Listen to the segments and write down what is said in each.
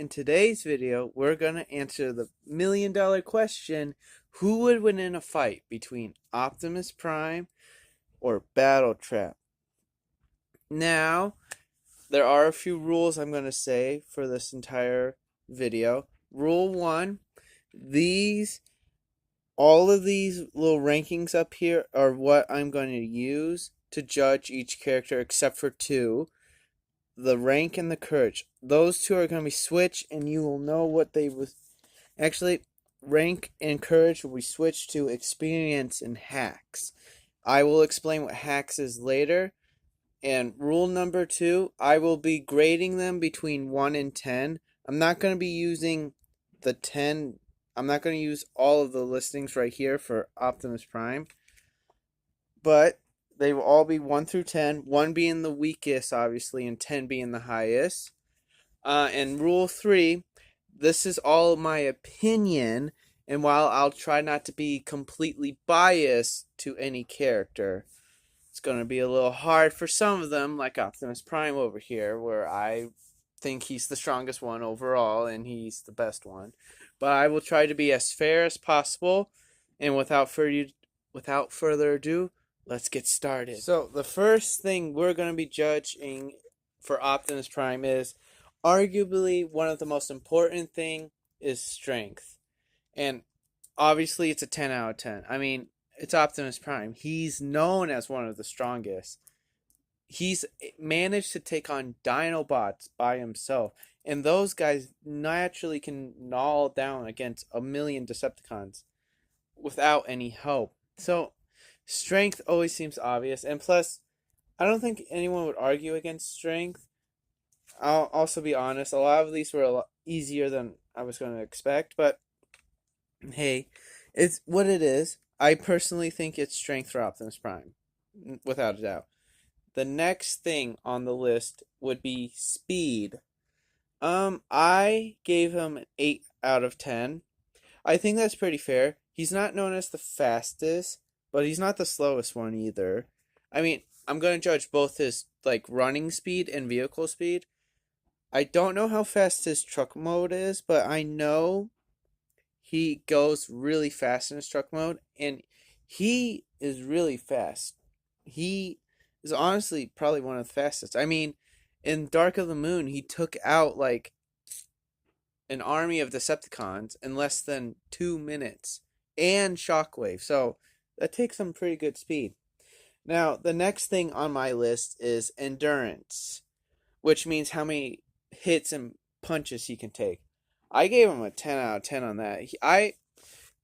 in today's video, we're going to answer the million-dollar question, who would win in a fight between Optimus Prime or Battletrap? Now, there are a few rules I'm going to say for this entire video. Rule 1, all of these little rankings up here are what I'm going to use to judge each character except for two. The rank and the courage. Those two are going to be switched, and you will know what they was. Actually, rank and courage will be switched to experience and hacks. I will explain what hacks is later. And rule number 2, I will be grading them between 1 and 10. I'm not going to be using the 10. I'm not going to use all of the listings right here for Optimus Prime. But they will all be 1 through 10, 1 being the weakest, obviously, and 10 being the highest. And rule 3, this is all my opinion, and while I'll try not to be completely biased to any character, it's going to be a little hard for some of them, like Optimus Prime over here, where I think he's the strongest one overall, and he's the best one. But I will try to be as fair as possible, and without further ado, let's get started. So the first thing we're going to be judging for Optimus Prime is arguably one of the most important thing is strength. And obviously it's a 10 out of 10. I mean, it's Optimus Prime. He's known as one of the strongest. He's managed to take on Dinobots by himself. And those guys naturally can gnaw down against a million Decepticons without any help. So strength always seems obvious, and plus, I don't think anyone would argue against strength. I'll also be honest, a lot of these were a lot easier than I was going to expect, but hey, it's what it is. I personally think it's strength for Optimus Prime, without a doubt. The next thing on the list would be speed. I gave him an 8 out of 10. I think that's pretty fair. He's not known as the fastest, but he's not the slowest one either. I mean, I'm going to judge both his running speed and vehicle speed. I don't know how fast his truck mode is, but I know he goes really fast in his truck mode, and he is really fast. He is honestly probably one of the fastest. I mean, in Dark of the Moon, he took out an army of Decepticons in less than 2 minutes, and Shockwave. So that takes some pretty good speed. Now, the next thing on my list is endurance, which means how many hits and punches he can take. I gave him a 10 out of 10 on that.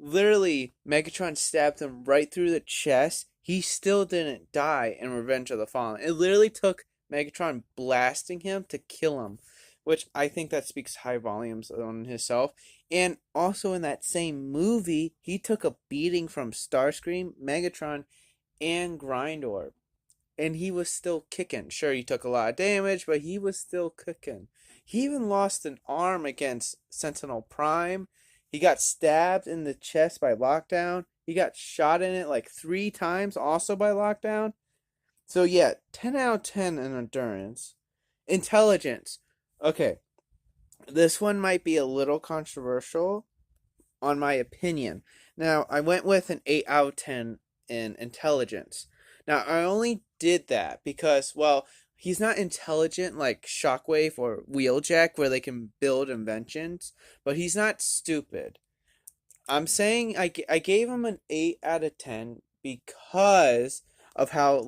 Megatron stabbed him right through the chest. He still didn't die in Revenge of the Fallen. It literally took Megatron blasting him to kill him, which I think that speaks high volumes on himself. And also in that same movie, he took a beating from Starscream, Megatron, and Grindor. And he was still kicking. Sure, he took a lot of damage, but he was still kicking. He even lost an arm against Sentinel Prime. He got stabbed in the chest by Lockdown. He got shot in it 3 times also by Lockdown. So yeah, 10 out of 10 in endurance. Intelligence. Okay, this one might be a little controversial on my opinion. Now, I went with an 8 out of 10 in intelligence. Now, I only did that because, well, he's not intelligent like Shockwave or Wheeljack where they can build inventions, but he's not stupid. I'm saying I gave him an 8 out of 10 because of how,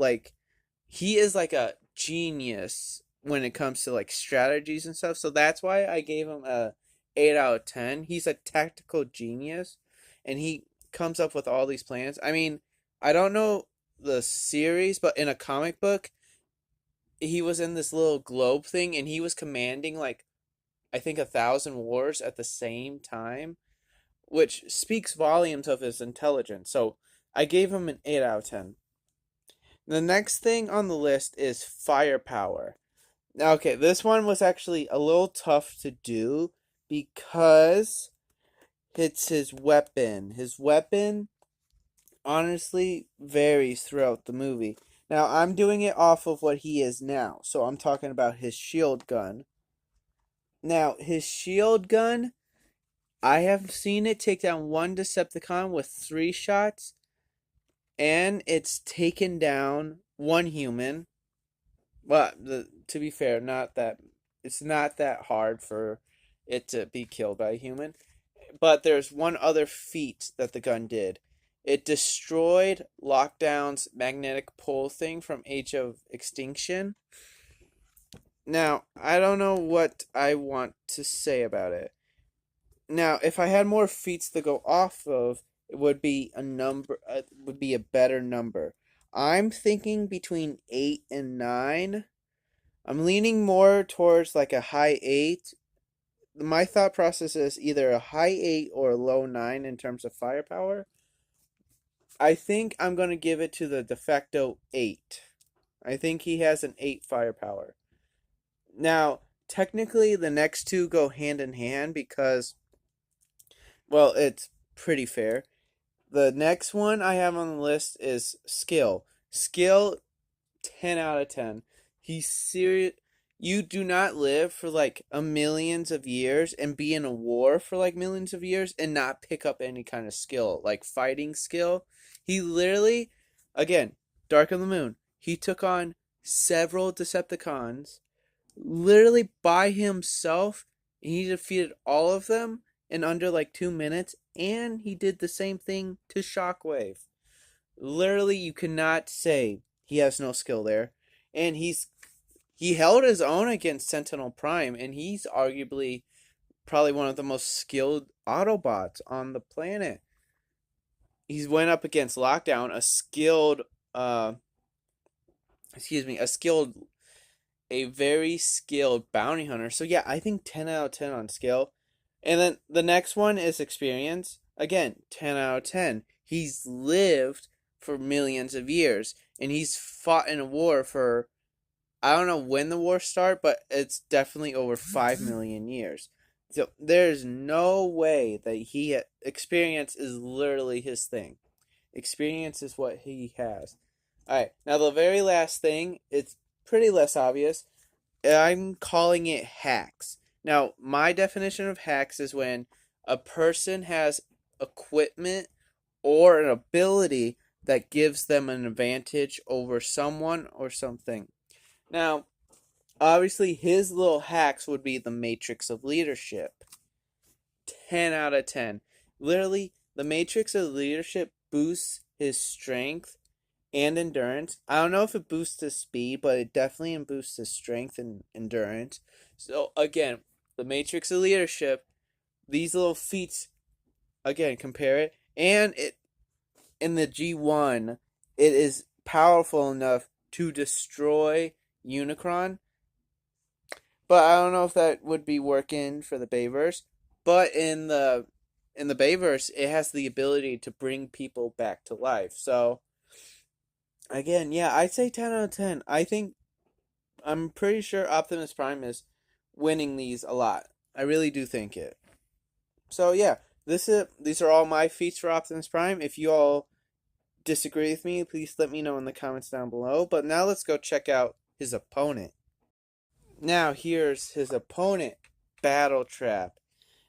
he is a genius when it comes to strategies and stuff. So that's why I gave him a 8 out of 10. He's a tactical genius, and he comes up with all these plans. I mean, I don't know the series, but in a comic book, he was in this little globe thing, and he was commanding I think 1,000 wars at the same time, which speaks volumes of his intelligence. So I gave him an 8 out of 10. The next thing on the list is firepower. Now, okay, this one was actually a little tough to do because it's his weapon. His weapon honestly varies throughout the movie. Now, I'm doing it off of what he is now, so I'm talking about his shield gun. Now, his shield gun, I have seen it take down one Decepticon with 3 shots, and it's taken down one human. Well, to be fair, it's not that hard for it to be killed by a human. But there's one other feat that the gun did. It destroyed Lockdown's magnetic pole thing from Age of Extinction. Now, I don't know what I want to say about it. Now, if I had more feats to go off of, it would be a number. Would be a better number. I'm thinking between 8 and 9. I'm leaning more towards like a high 8. My thought process is either a high 8 or a low 9 in terms of firepower. I think I'm going to give it to the de facto 8. I think he has an 8 firepower. Now, technically, the next two go hand in hand because, well, it's pretty fair. The next one I have on the list is skill. Skill, 10 out of 10. He's serious. You do not live for like a millions of years and be in a war for like millions of years and not pick up any kind of skill, like fighting skill. He literally, again, Dark of the Moon, he took on several Decepticons literally by himself. And he defeated all of them in under like 2 minutes, and he did the same thing to Shockwave. Literally, you cannot say he has no skill there. And he held his own against Sentinel Prime, and he's arguably probably one of the most skilled Autobots on the planet. He's went up against Lockdown, a very skilled bounty hunter. So yeah, I think 10 out of 10 on skill. And then the next one is experience. Again, 10 out of 10. He's lived for millions of years, and he's fought in a war for, I don't know when the war started, but it's definitely over 5 million years. So there's no way that experience is literally his thing. Experience is what he has. Alright, now the very last thing, it's pretty less obvious. I'm calling it hacks. Now, my definition of hacks is when a person has equipment or an ability that gives them an advantage over someone or something. Now, obviously, his little hacks would be the Matrix of Leadership. 10 out of 10. Literally, the Matrix of Leadership boosts his strength and endurance. I don't know if it boosts his speed, but it definitely boosts his strength and endurance. So, again, the Matrix of Leadership, these little feats, again, compare it. And it in the G1, it is powerful enough to destroy Unicron. But I don't know if that would be working for the Bayverse. But in the Bayverse, it has the ability to bring people back to life. So again, yeah, I'd say 10 out of 10. I'm pretty sure Optimus Prime is winning these a lot. I really do think it. So yeah, these are all my feats for Optimus Prime. If you all disagree with me, please let me know in the comments down below. But now let's go check out his opponent. Now here's his opponent, Battletrap.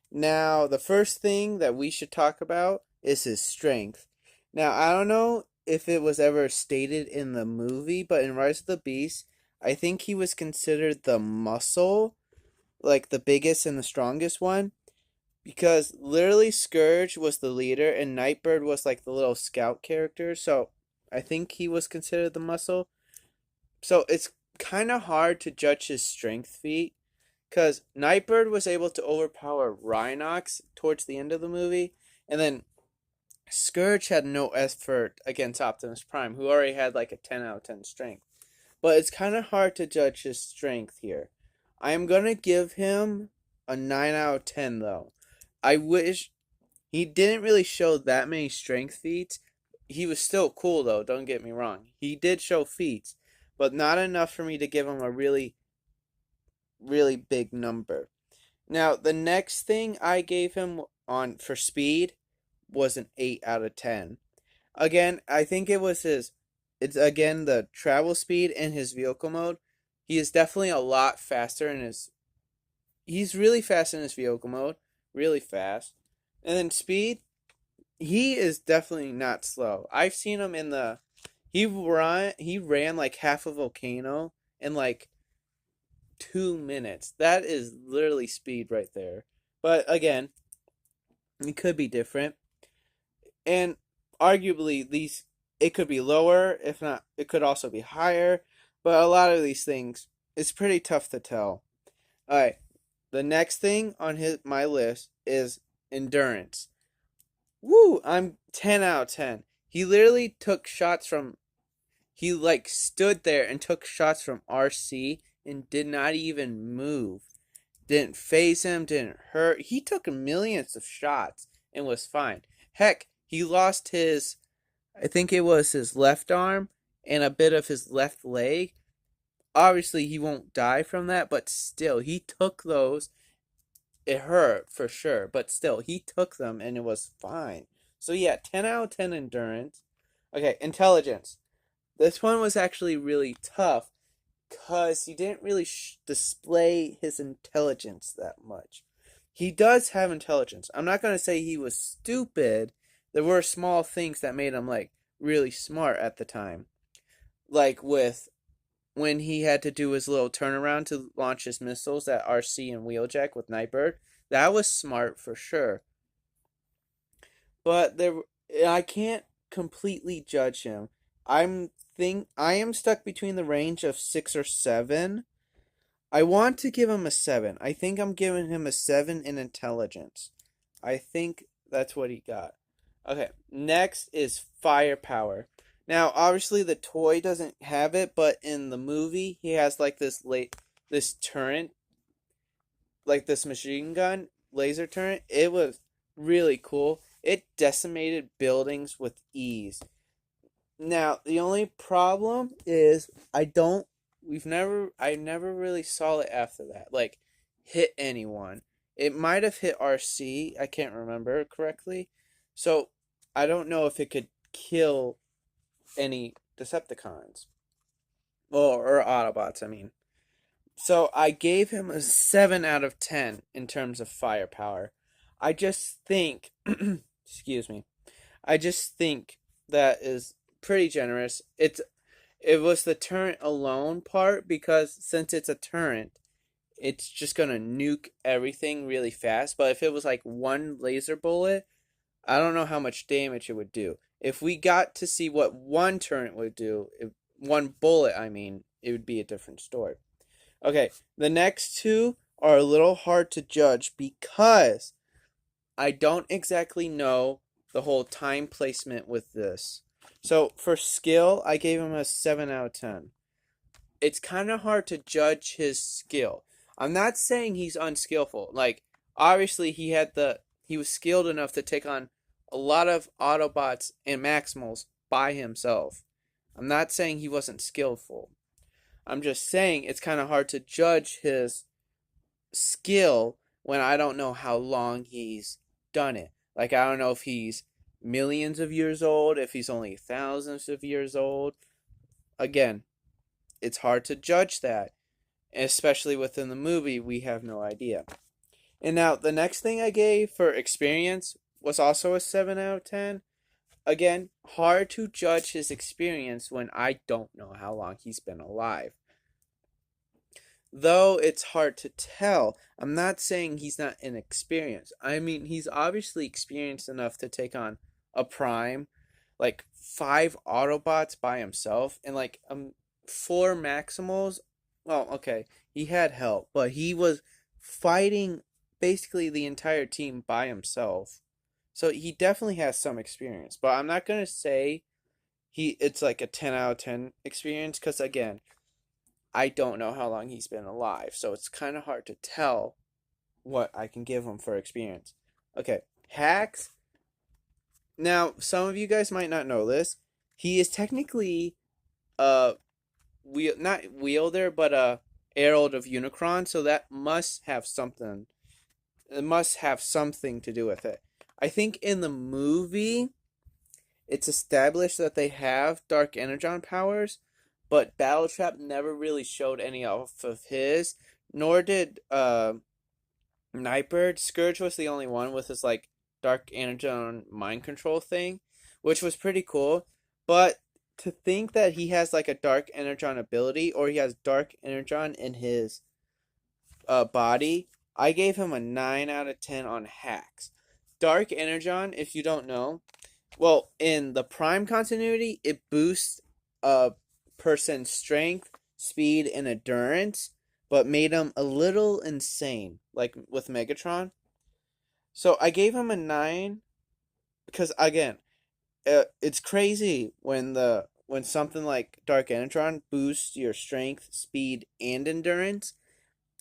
Now the first thing that we should talk about is his strength. Now I don't know if it was ever stated in the movie, but in Rise of the Beast, I think he was considered the muscle, like the biggest and the strongest one. Because literally Scourge was the leader and Nightbird was like the little scout character. So I think he was considered the muscle. So it's kind of hard to judge his strength feat. Because Nightbird was able to overpower Rhinox towards the end of the movie. And then Scourge had no effort against Optimus Prime, who already had like a 10 out of 10 strength. But it's kind of hard to judge his strength here. I am going to give him a 9 out of 10 though. I wish he didn't really show that many strength feats. He was still cool though, don't get me wrong. He did show feats, but not enough for me to give him a really, really big number. Now, the next thing I gave him for speed was an 8 out of 10. Again, I think it's again the travel speed and his vehicle mode. He is definitely a lot faster in his he's really fast in his vehicle mode, really fast. And then speed, he is definitely not slow. I've seen him in the he ran like half a volcano in like 2 minutes. That is literally speed right there. But again, it could be different. And arguably these it could be lower, if not it could also be higher, but a lot of these things it's pretty tough to tell. All right. The next thing on my list is endurance. Woo, I'm 10 out of 10. He literally took shots from he like stood there and took shots from RC and did not even move. Didn't phase him, didn't hurt. He took millions of shots and was fine. Heck, he lost I think it was his left arm and a bit of his left leg. Obviously, he won't die from that, but still, he took those. It hurt for sure, but still, he took them and it was fine. So, yeah, 10 out of 10 endurance. Okay, intelligence. This one was actually really tough because he didn't really display his intelligence that much. He does have intelligence. I'm not going to say he was stupid. There were small things that made him like really smart at the time. Like with when he had to do his little turnaround to launch his missiles at RC and Wheeljack with Nightbird. That was smart for sure. But I can't completely judge him. I am stuck between the range of 6 or 7. I want to give him a 7. I think I'm giving him a 7 in intelligence. I think that's what he got. Okay, next is firepower. Now, obviously the toy doesn't have it, but in the movie he has like this turret, like this machine gun laser turret. It was really cool. It decimated buildings with ease. Now, the only problem is I never really saw it after that. Like, hit anyone. It might have hit RC, I can't remember correctly. So, I don't know if it could kill any Decepticons. Or Autobots, I mean. So, I gave him a 7 out of 10 in terms of firepower. I just think, excuse me, I just think that is pretty generous. It was the turret alone part because since it's a turret, it's just gonna nuke everything really fast. But if it was like one laser bullet, I don't know how much damage it would do. If we got to see what one turret would do, one bullet, I mean, it would be a different story. Okay, the next two are a little hard to judge because I don't exactly know the whole time placement with this. So for skill, I gave him a 7 out of 10. It's kind of hard to judge his skill. I'm not saying he's unskillful. Like obviously he was skilled enough to take on a lot of Autobots and Maximals by himself. I'm not saying he wasn't skillful. I'm just saying it's kind of hard to judge his skill when I don't know how long he's done it. Like I don't know if he's millions of years old, if he's only thousands of years old. Again, it's hard to judge that. Especially within the movie, we have no idea. And now, the next thing I gave for experience was also a 7 out of 10. Again, hard to judge his experience when I don't know how long he's been alive. Though it's hard to tell, I'm not saying he's not inexperienced. I mean, he's obviously experienced enough to take on a Prime, like 5 Autobots by himself, and like 4 Maximals. Well, okay, he had help, but he was fighting basically the entire team by himself. So he definitely has some experience, but I'm not gonna say it's like a 10 out of 10 experience because again, I don't know how long he's been alive, so it's kind of hard to tell what I can give him for experience. Okay, hacks. Now, some of you guys might not know this. He is technically not wielder, but herald of Unicron, so that must have something. It must have something to do with it. I think in the movie, it's established that they have Dark Energon powers, but Battletrap never really showed any off of his, nor did Nightbird. Scourge was the only one with his like dark energon mind control thing, which was pretty cool. But to think that he has like a dark energon ability, or he has dark energon in his body, I gave him a 9 out of 10 on hacks. Dark energon, if you don't know, well, in the Prime continuity, it boosts a person's strength, speed, and endurance, but made him a little insane, like with Megatron. So I gave him a 9 because again, it's crazy when something like Dark Energon boosts your strength, speed, and endurance.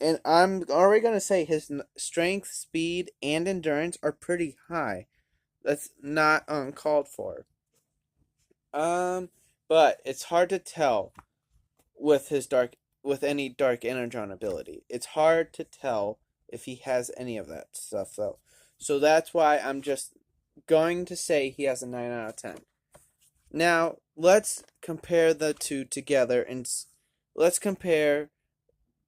And I'm already gonna say his strength, speed, and endurance are pretty high. That's not uncalled for. Um, but it's hard to tell with with any dark energon ability. It's hard to tell if he has any of that stuff though. So that's why I'm just going to say he has a 9 out of 10. Now, let's compare the two together and let's compare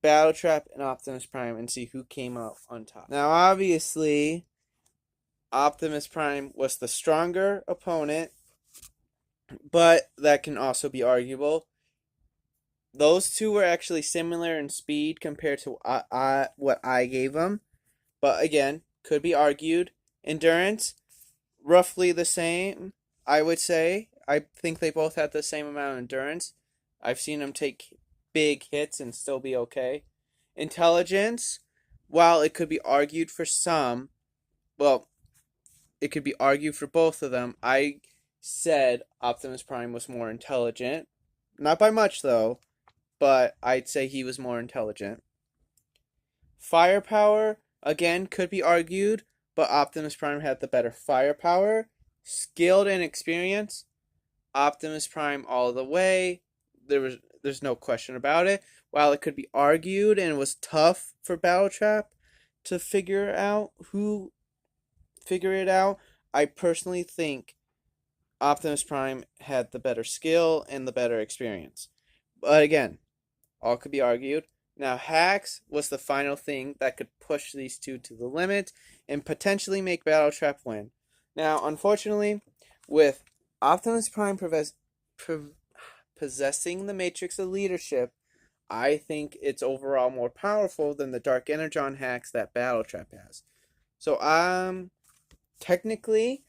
Battletrap and Optimus Prime and see who came out on top. Now, obviously, Optimus Prime was the stronger opponent, but that can also be arguable. Those two were actually similar in speed compared to what I gave them, but again, could be argued. Endurance, roughly the same, I would say. I think they both had the same amount of endurance. I've seen them take big hits and still be okay. Intelligence, while it could be argued for some, well, it could be argued for both of them. I said Optimus Prime was more intelligent. Not by much, though, but I'd say he was more intelligent. Firepower, again, could be argued, but Optimus Prime had the better firepower. Skilled and experience, Optimus Prime all the way. There's no question about it. While it could be argued and it was tough for Battletrap to figure it out, I personally think Optimus Prime had the better skill and the better experience. But again, all could be argued. Now, hacks was the final thing that could push these two to the limit and potentially make Battletrap win. Now, unfortunately, with Optimus Prime possessing the Matrix of Leadership, I think it's overall more powerful than the Dark Energon hacks that Battletrap has. So, technically,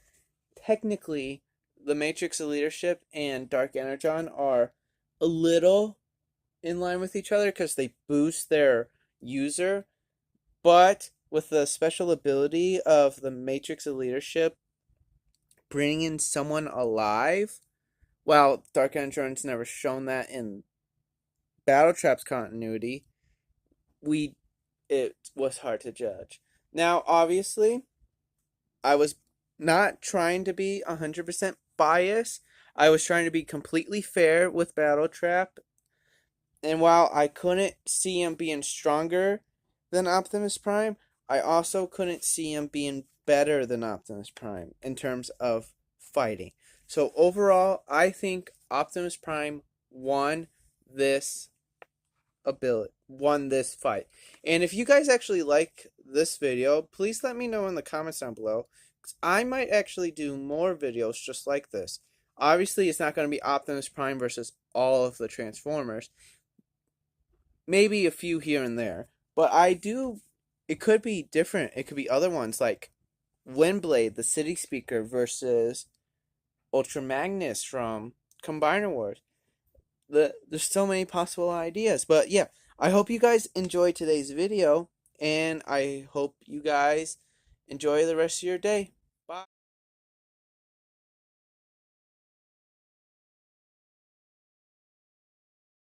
the Matrix of Leadership and Dark Energon are a little in line with each other because they boost their user, but with the special ability of the Matrix of Leadership bringing in someone alive, while Dark Energon's never shown that in Battletrap's continuity, it was hard to judge. Now, obviously, I was not trying to be 100% biased. I was trying to be completely fair with Battletrap. And while I couldn't see him being stronger than Optimus Prime, I also couldn't see him being better than Optimus Prime in terms of fighting. So overall, I think Optimus Prime won this fight. And if you guys actually like this video, please let me know in the comments down below, because I might actually do more videos just like this. Obviously, it's not going to be Optimus Prime versus all of the Transformers. Maybe a few here and there. But it could be different. It could be other ones like Windblade, the City Speaker, versus Ultra Magnus from Combiner Wars. There's so many possible ideas. But yeah, I hope you guys enjoyed today's video, and I hope you guys enjoy the rest of your day.